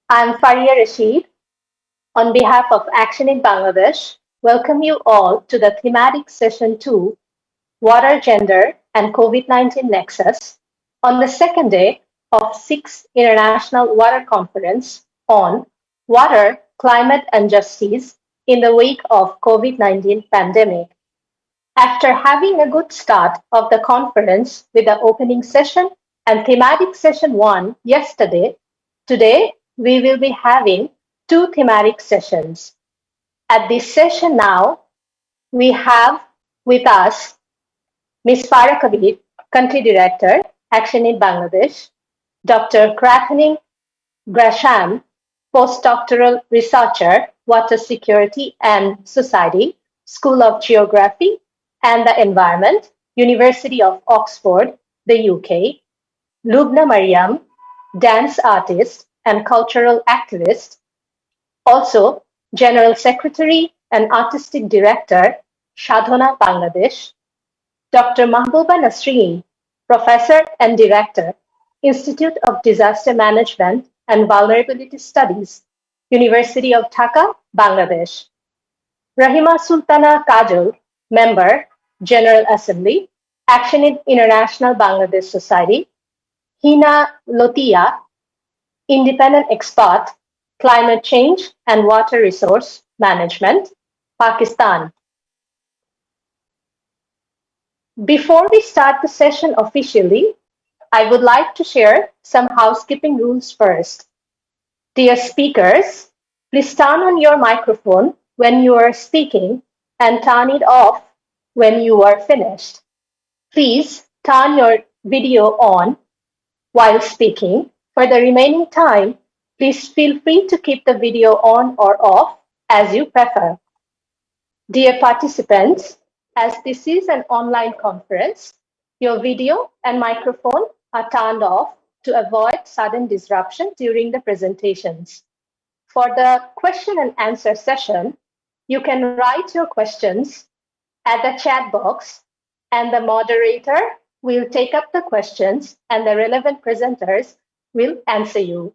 I'm Faria Rashid. On behalf of Action in Bangladesh, welcome you all to the thematic session 2, Water, Gender, and COVID-19 Nexus, on the second day of 6th International Water Conference on Water, Climate and Justice in the wake of COVID-19 pandemic. After having a good start of the conference with the opening session and thematic session 1 yesterday, today we will be having two thematic sessions. At this session now, we have with us Ms. Farah Kabir, Country Director, Action in Bangladesh, Dr. Krathning Grasham, Postdoctoral Researcher, Water Security and Society, School of Geography and the Environment, University of Oxford, the UK, Lubna Mariam, dance artist and cultural activist, also General Secretary and Artistic Director, Sadhana Bangladesh, Dr. Mahbooba Nasreen, Professor and Director, Institute of Disaster Management and Vulnerability Studies, University of Dhaka, Bangladesh. Rahima Sultana Kajol, Member, General Assembly, Action in International Bangladesh Society, Hina Lotia, Independent Expert, Climate Change and Water Resource Management, Pakistan. Before we start the session officially, I would like to share some housekeeping rules first. Dear speakers, please turn on your microphone when you are speaking and turn it off when you are finished. Please turn your video on while speaking. For the remaining time, please feel free to keep the video on or off as you prefer. Dear participants, as this is an online conference, your video and microphone are turned off to avoid sudden disruption during the presentations. For the question and answer session, you can write your questions at the chat box, and the moderator will take up the questions and the relevant presenters will answer you.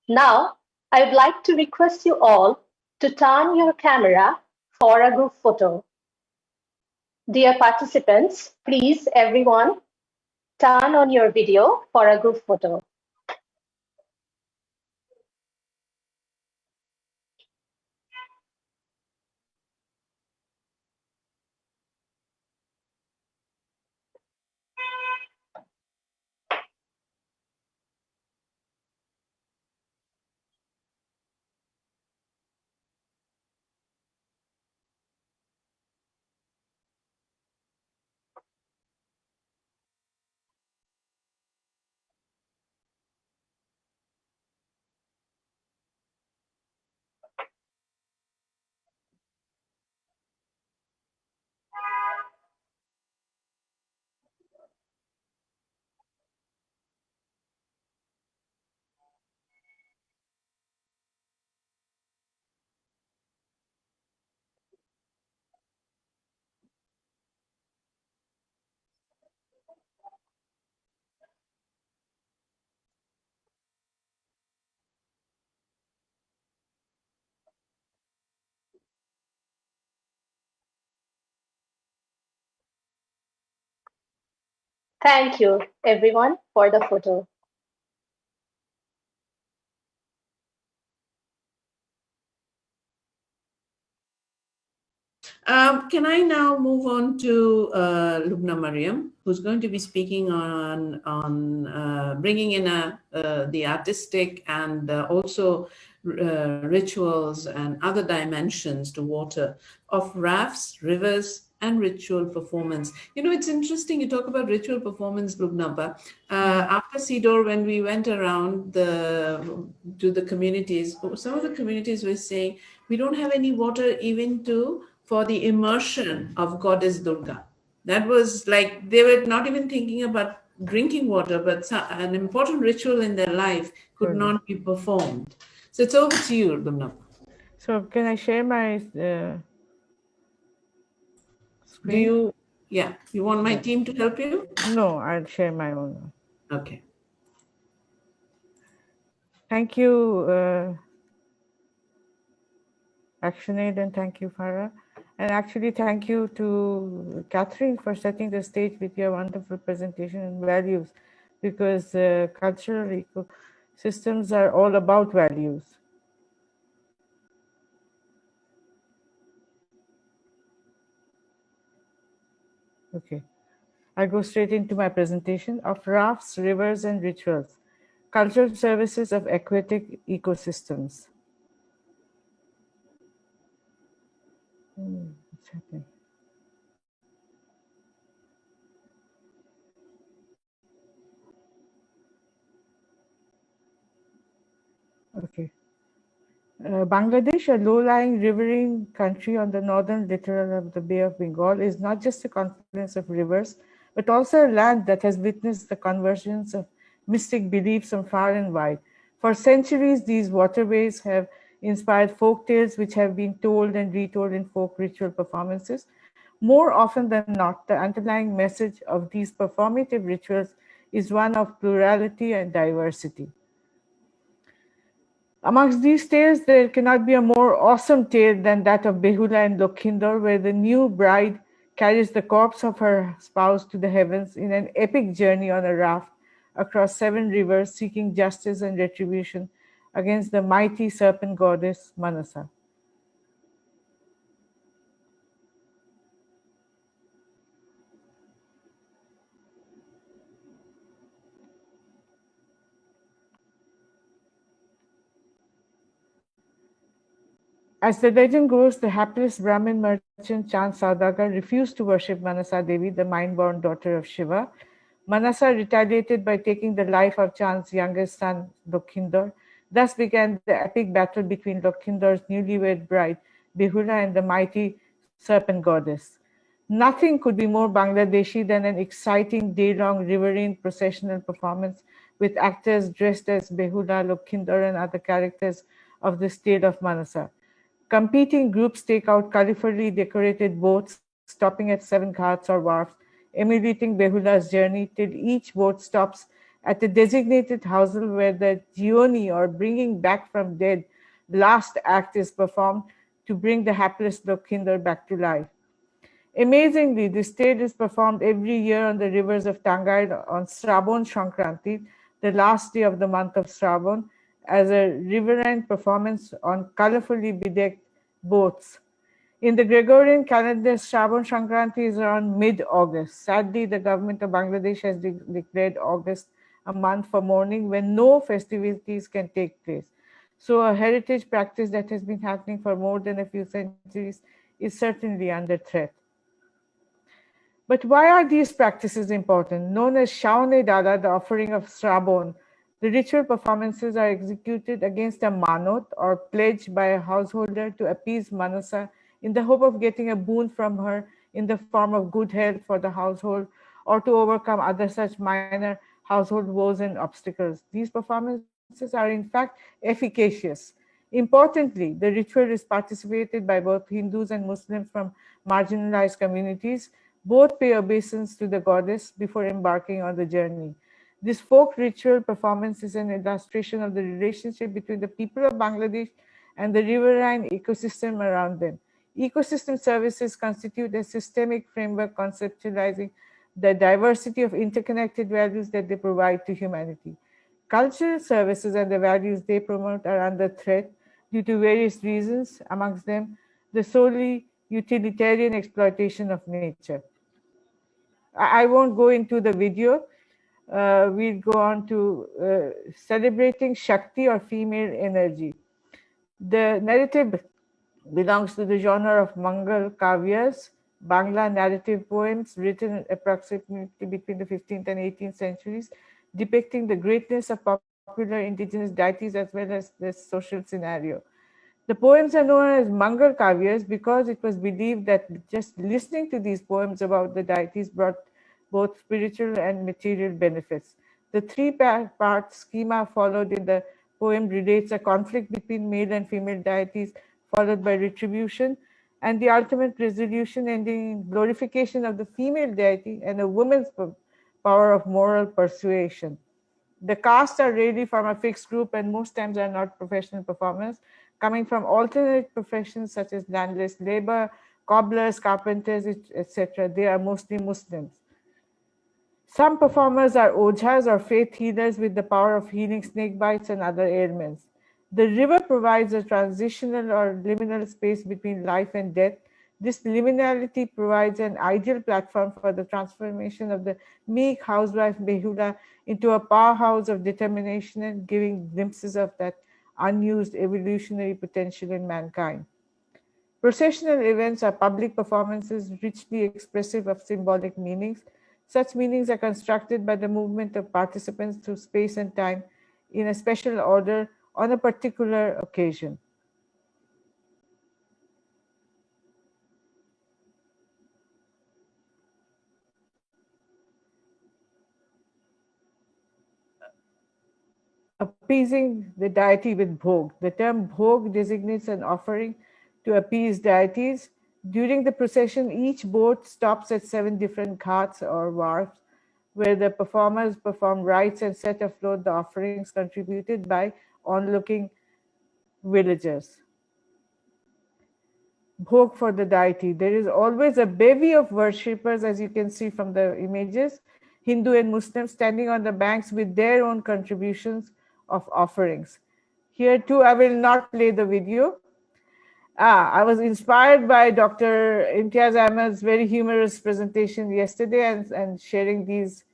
Now, I would like to request you all to turn your camera for a group photo. Dear participants, please everyone turn on your video for a group photo. Thank you, everyone, for the photo. Can I now move on to Lubna Mariam, who's going to be speaking on bringing in the artistic and also rituals and other dimensions to water of rafts, rivers, and ritual performance. You know, it's interesting you talk about ritual performance, Lubna. After Sidor, when we went around to the communities, some of the communities were saying, we don't have any water even for the immersion of Goddess Durga. That was like, they were not even thinking about drinking water, but an important ritual in their life could not be performed. So it's over to you, Lubna. So can I share my screen? You want my team to help you? No, I'll share my own. Okay. Thank you, ActionAid, and thank you, Farah. And actually, thank you to Catherine for setting the stage with your wonderful presentation and values, because cultural ecosystems are all about values. Okay, I go straight into my presentation of rafts, rivers, and rituals, cultural services of aquatic ecosystems. What's happening? Okay. Bangladesh, a low-lying riverine country on the northern littoral of the Bay of Bengal, is not just a confluence of rivers, but also a land that has witnessed the convergence of mystic beliefs from far and wide. For centuries, these waterways have inspired folk tales which have been told and retold in folk ritual performances. More often than not, the underlying message of these performative rituals is one of plurality and diversity. Amongst these tales, there cannot be a more awesome tale than that of Behula and Lokhinder, where the new bride carries the corpse of her spouse to the heavens in an epic journey on a raft across 7 rivers, seeking justice and retribution against the mighty serpent goddess Manasa. As the legend goes, the hapless Brahmin merchant Chand Saudagar refused to worship Manasa Devi, the mind-born daughter of Shiva. Manasa retaliated by taking the life of Chand's youngest son, Lokhinder. Thus began the epic battle between Lokhinder's newlywed bride, Behula, and the mighty serpent goddess. Nothing could be more Bangladeshi than an exciting day-long riverine processional performance with actors dressed as Behula, Lokhinder, and other characters of this tale of Manasa. Competing groups take out colorfully decorated boats, stopping at 7 ghats or wharfs, emulating Behula's journey till each boat stops at a designated housel where the Jioni, or bringing back from dead, last act is performed to bring the hapless Lokhinder back to life. Amazingly, this tale is performed every year on the rivers of Tangail on Srabon Shongkranti, the last day of the month of Srabon, as a riverine performance on colorfully bedecked boats. In the Gregorian calendar, Srabon Shongkranti is around mid-August. Sadly, the government of Bangladesh has declared August a month for mourning when no festivities can take place. So a heritage practice that has been happening for more than a few centuries is certainly under threat. But why are these practices important? Known as Shaone Dala, the offering of Srabon, the ritual performances are executed against a manot, or pledge by a householder to appease Manasa in the hope of getting a boon from her in the form of good health for the household, or to overcome other such minor household woes and obstacles. These performances are in fact efficacious. Importantly, the ritual is participated by both Hindus and Muslims from marginalized communities. Both pay obeisance to the goddess before embarking on the journey. This folk ritual performance is an illustration of the relationship between the people of Bangladesh and the riverine ecosystem around them. Ecosystem services constitute a systemic framework conceptualizing the diversity of interconnected values that they provide to humanity. Cultural services and the values they promote are under threat due to various reasons, amongst them the solely utilitarian exploitation of nature. I won't go into the video. We'll go on to celebrating Shakti, or female energy. The narrative belongs to the genre of Mangal Kavyas, Bangla narrative poems written approximately between the 15th and 18th centuries, depicting the greatness of popular indigenous deities as well as their social scenario. The poems are known as Mangal Kavyas because it was believed that just listening to these poems about the deities brought both spiritual and material benefits. The three-part schema followed in the poem relates a conflict between male and female deities, followed by retribution, and the ultimate resolution ending in glorification of the female deity and a woman's power of moral persuasion. The cast are really from a fixed group and most times are not professional performers, coming from alternate professions such as landless labor, cobblers, carpenters, etc. They are mostly Muslims. Some performers are ojhas or faith healers with the power of healing snake bites and other ailments. The river provides a transitional or liminal space between life and death. This liminality provides an ideal platform for the transformation of the meek housewife Behula into a powerhouse of determination and giving glimpses of that unused evolutionary potential in mankind. Processional events are public performances richly expressive of symbolic meanings. Such meanings are constructed by the movement of participants through space and time in a special order on a particular occasion. Appeasing the deity with bhog. The term bhog designates an offering to appease deities. During the procession, each boat stops at 7 different ghats or wharfs where the performers perform rites and set afloat the offerings contributed by onlooking villagers. Bhog for the deity. There is always a bevy of worshippers, as you can see from the images, Hindu and Muslim, standing on the banks with their own contributions of offerings. Here too, I will not play the video. I was inspired by Dr. Imtiaz Ahmed's very humorous presentation yesterday and sharing these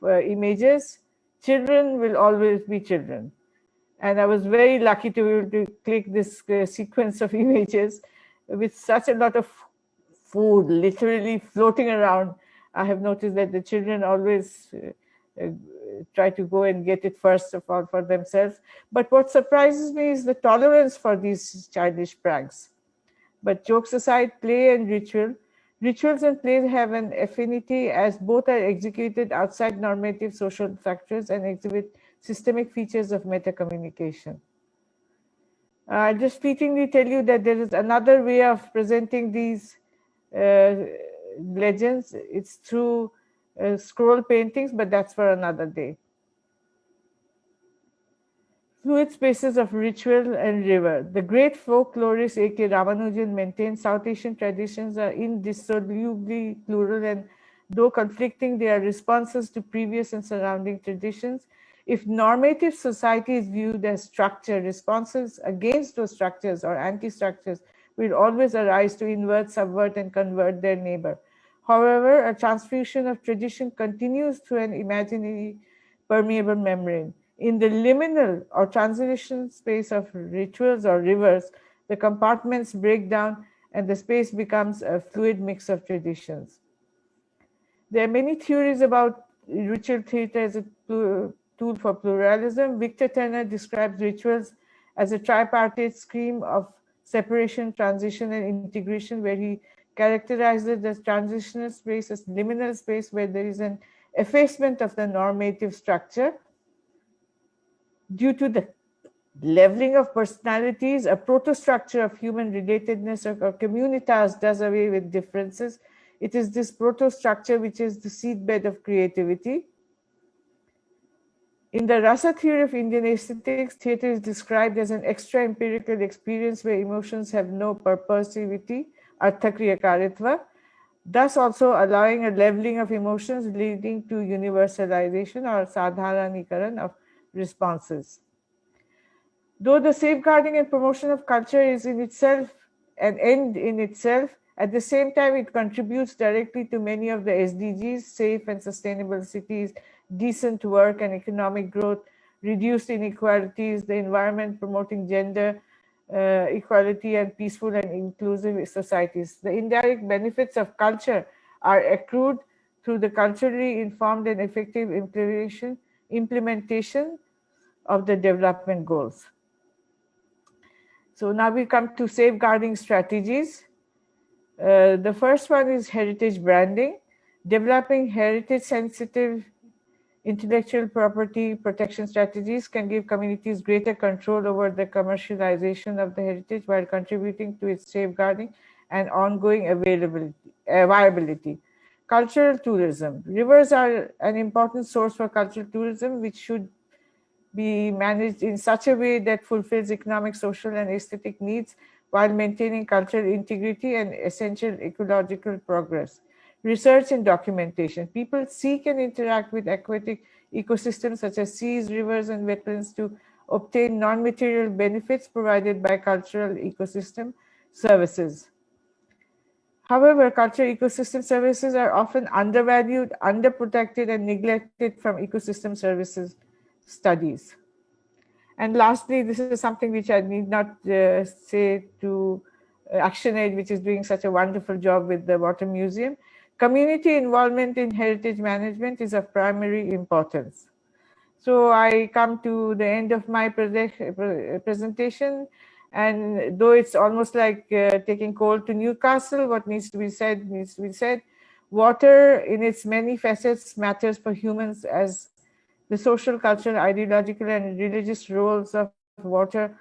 images. Children will always be children. And I was very lucky to be able to click this sequence of images with such a lot of food literally floating around. I have noticed that the children always try to go and get it first of all for themselves. But what surprises me is the tolerance for these childish pranks. But jokes aside, play and rituals and plays have an affinity as both are executed outside normative social structures and exhibit systemic features of meta-communication. I'll just fleetingly tell you that there is another way of presenting these legends. It's through scroll paintings, but that's for another day. Fluid spaces of ritual and river. The great folklorist A.K. Ramanujan maintained South Asian traditions are indissolubly plural and though conflicting, they are responses to previous and surrounding traditions. If normative society is viewed as structure, responses against those structures or anti-structures will always arise to invert, subvert, and convert their neighbor. However, a transfusion of tradition continues through an imaginary permeable membrane. In the liminal or transition space of rituals or rivers, the compartments break down and the space becomes a fluid mix of traditions. There are many theories about ritual theater as a tool for pluralism. Victor Turner describes rituals as a tripartite scheme of separation, transition, and integration, where he characterizes the transitional space as liminal space where there is an effacement of the normative structure. Due to the leveling of personalities, a protostructure of human relatedness or communitas does away with differences. It is this protostructure which is the seedbed of creativity. In the Rasa theory of Indian aesthetics, theatre is described as an extra empirical experience where emotions have no purposivity, arthakriyakaritva, thus also allowing a leveling of emotions leading to universalization or sadharanikaran of responses. Though the safeguarding and promotion of culture is in itself an end in itself, at the same time it contributes directly to many of the SDGs, safe and sustainable cities, decent work and economic growth, reduced inequalities, the environment promoting gender equality and peaceful and inclusive societies. The indirect benefits of culture are accrued through the culturally informed and effective implementation of the development goals. So now we come to safeguarding strategies. The first one is heritage branding. Developing heritage-sensitive intellectual property protection strategies can give communities greater control over the commercialization of the heritage while contributing to its safeguarding and ongoing viability. Cultural tourism. Rivers are an important source for cultural tourism, which should be managed in such a way that fulfills economic, social, and aesthetic needs while maintaining cultural integrity and essential ecological progress. Research and documentation. People seek and interact with aquatic ecosystems such as seas, rivers, and wetlands to obtain non-material benefits provided by cultural ecosystem services. However, cultural ecosystem services are often undervalued, underprotected, and neglected from ecosystem services studies. And lastly, this is something which I need not say to ActionAid, which is doing such a wonderful job with the Water Museum. Community involvement in heritage management is of primary importance. So I come to the end of my presentation, and though it's almost like taking coal to Newcastle, what needs to be said needs to be said. Water in its many facets matters for humans, as the social, cultural, ideological, and religious roles of water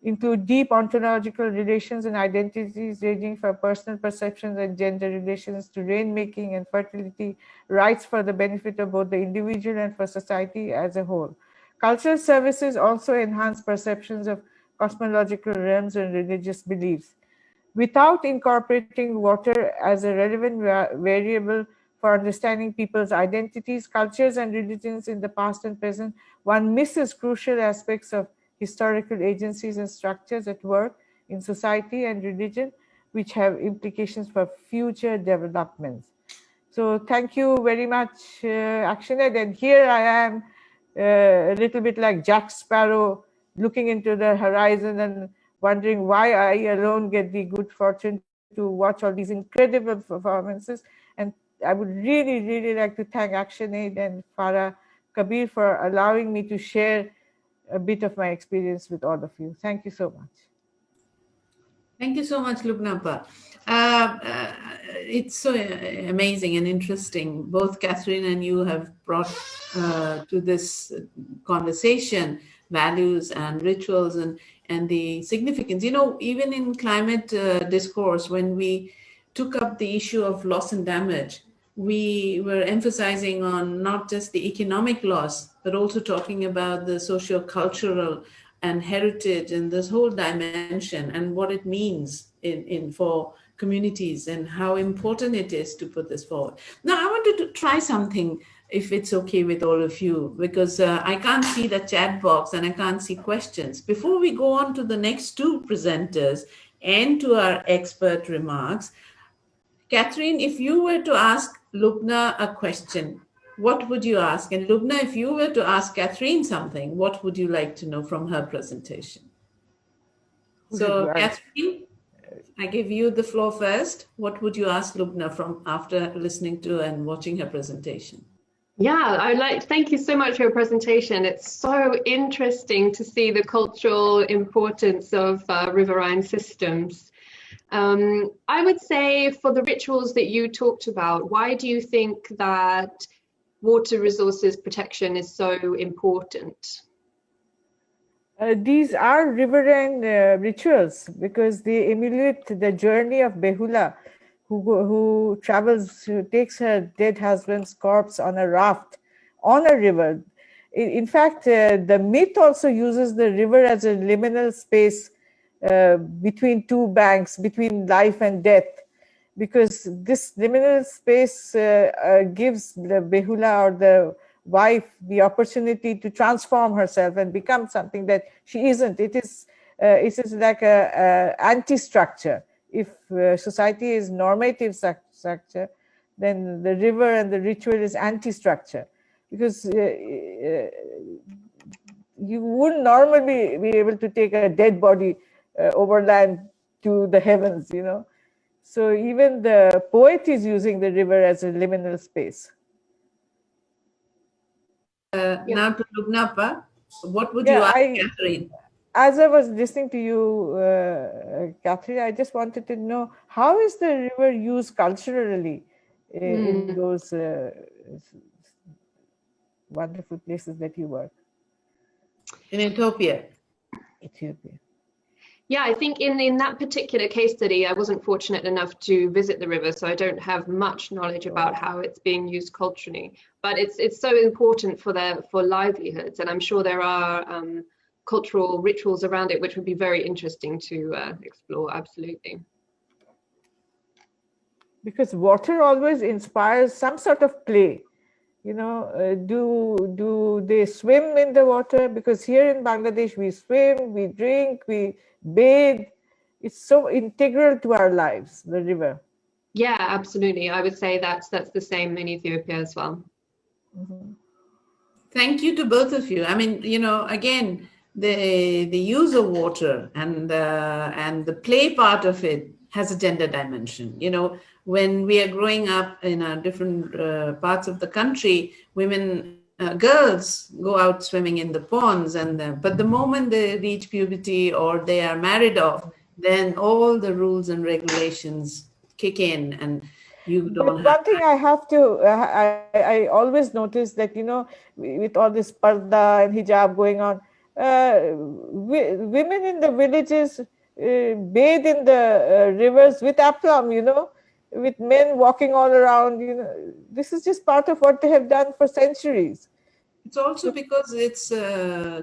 include deep ontological relations and identities ranging from personal perceptions and gender relations to rainmaking and fertility, rights for the benefit of both the individual and for society as a whole. Cultural services also enhance perceptions of cosmological realms and religious beliefs. Without incorporating water as a relevant variable for understanding people's identities, cultures, and religions in the past and present, one misses crucial aspects of historical agencies and structures at work in society and religion, which have implications for future developments. So thank you very much, ActionAid. And here I am, a little bit like Jack Sparrow, looking into the horizon and wondering why I alone get the good fortune to watch all these incredible performances. And I would really, really like to thank ActionAid and Farah Kabir for allowing me to share a bit of my experience with all of you. Thank you so much. Thank you so much, Lubnapa. It's so amazing and interesting. Both Catherine and you have brought to this conversation values and rituals and the significance. You know, even in climate discourse, when we took up the issue of loss and damage, we were emphasizing on not just the economic loss, but also talking about the socio-cultural and heritage and this whole dimension and what it means in for communities and how important it is to put this forward. Now, I wanted to try something, if it's okay with all of you, because I can't see the chat box and I can't see questions. Before we go on to the next two presenters and to our expert remarks, Catherine, if you were to ask Lubna a question, what would you ask? And Lubna, if you were to ask Catherine something, what would you like to know from her presentation? So, Catherine, I give you the floor first. What would you ask Lubna from after listening to and watching her presentation? Yeah, thank you so much for your presentation. It's so interesting to see the cultural importance of riverine systems. I would say for the rituals that you talked about, why do you think that water resources protection is so important? These are riverine rituals because they emulate the journey of Behula, who takes her dead husband's corpse on a raft on a river. In fact, the myth also uses the river as a liminal space between two banks, between life and death, because this liminal space gives the Behula or the wife the opportunity to transform herself and become something that she isn't. It is like a anti-structure. If society is normative structure, then the river and the ritual is anti-structure, because you wouldn't normally be able to take a dead body overland to the heavens, you know. So even the poet is using the river as a liminal space. Now to Lubnapa, what would you ask Catherine? As I was listening to you, Catherine, I just wanted to know, how is the river used culturally in those wonderful places that you work? In Ethiopia. Ethiopia. Yeah, I think in that particular case study, I wasn't fortunate enough to visit the river, so I don't have much knowledge about how it's being used culturally. but it's so important for livelihoods, and I'm sure there are cultural rituals around it which would be very interesting to explore. Absolutely. Because water always inspires some sort of play. Do they swim in the water? Because here in Bangladesh, we swim, we drink, we bathe. It's so integral to our lives, the river. Yeah, absolutely. I would say that's the same in Ethiopia as well. Mm-hmm. Thank you to both of you. I mean, again, the use of water and the play part of it has a gender dimension. When we are growing up in different parts of the country, women, girls go out swimming in the ponds, but the moment they reach puberty or they are married off, then all the rules and regulations kick in, and you don't have. One thing I have to, I always notice that, with all this parda and hijab going on, women in the villages bathe in the rivers with aplomb, with men walking all around. This is just part of what they have done for centuries. It's also because it's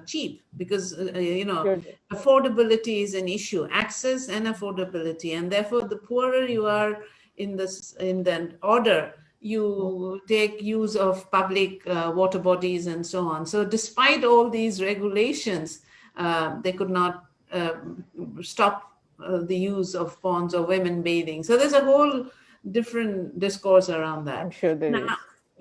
cheap, because, Sure. affordability is an issue, access and affordability. And therefore, the poorer you are in the order, you take use of public water bodies and so on. So despite all these regulations, they could not stop the use of ponds or women bathing. So there's a whole different discourse around that. I'm sure there is.